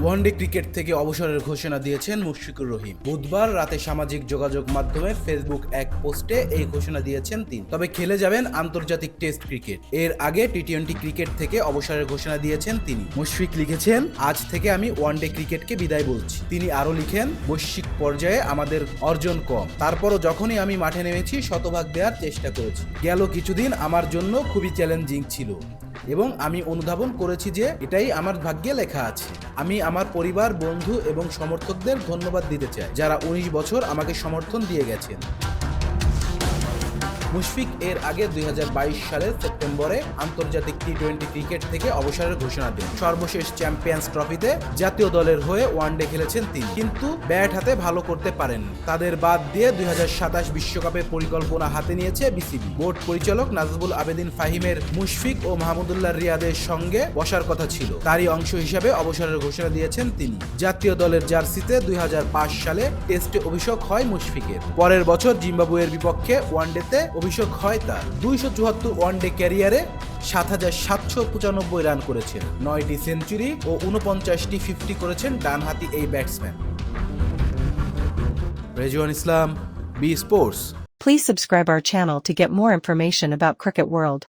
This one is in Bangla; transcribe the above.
ওয়ানডে ক্রিকেট থেকে অবসরের ঘোষণা দিয়েছেন মুশফিকুর রহিম। বুধবার রাতে সামাজিক যোগাযোগ মাধ্যমের ফেসবুক এক পোস্টে এই ঘোষণা দিয়েছেন তিনি। তবে খেলে যাবেন আন্তর্জাতিক টেস্ট ক্রিকেট। এর আগে টি-20 ক্রিকেট থেকে অবসরের ঘোষণা দিয়েছেন তিনি। মুশফিক লিখেছেন, আজ থেকে আমি ওয়ানডে ক্রিকেটকে বিদায় বলছি। তিনি আরও লিখেন, বৈশ্বিক পর্যায়ে আমাদের অর্জন কম, তারপরও যখনই আমি মাঠে নেমেছি শতভাগ দেওয়ার চেষ্টা করেছি। গেল কিছুদিন আমার জন্য খুবই চ্যালেঞ্জিং ছিল এবং আমি অনুধাবন করেছি যে এটাই আমার ভাগ্যে লেখা আছে। আমি আমার পরিবার, বন্ধু এবং সমর্থকদের ধন্যবাদ দিতে চাই, যারা 19 বছর আমাকে সমর্থন দিয়ে গেছেন। মুশফিক এর আগে 2022 সালের সেপ্টেম্বরে আন্তর্জাতিক টি-20 ক্রিকেট থেকে অবসরের ঘোষণা দেন। সর্বশেষ চ্যাম্পিয়ন্স ট্রফিতে জাতীয় দলের হয়ে ওয়ানডে খেলেছেন তিনি, কিন্তু ব্যাট হাতে ভালো করতে পারেননি। তাদের বাদ দিয়ে 2027 বিশ্বকাপের পরিকল্পনা হাতে নিয়েছে বিসিবি। বোর্ড পরিচালক নাজবুল আবেদিন ফাহিমের মুশফিক ও মাহমুদুল্লাহ রিয়াদের সঙ্গে বসার কথা ছিল। তারই অংশ হিসাবে অবসরের ঘোষণা দিয়েছেন তিনি। জাতীয় দলের জার্সিতে 2005 সালে টেস্টে অভিষেক হয় মুশফিকের। পরের বছর জিম্বাবুয়ের বিপক্ষে ওয়ানডেতে অভিষেক হয় তার। 274 ওয়ানডে ক্যারিয়ারে 7,795 রান করেছেন, 9টি সেঞ্চুরি ও 49টি 50 করেছেন ডানহাতি এই batsman. Rezwan Islam, B sports. Please subscribe our channel to get more information about Cricket World.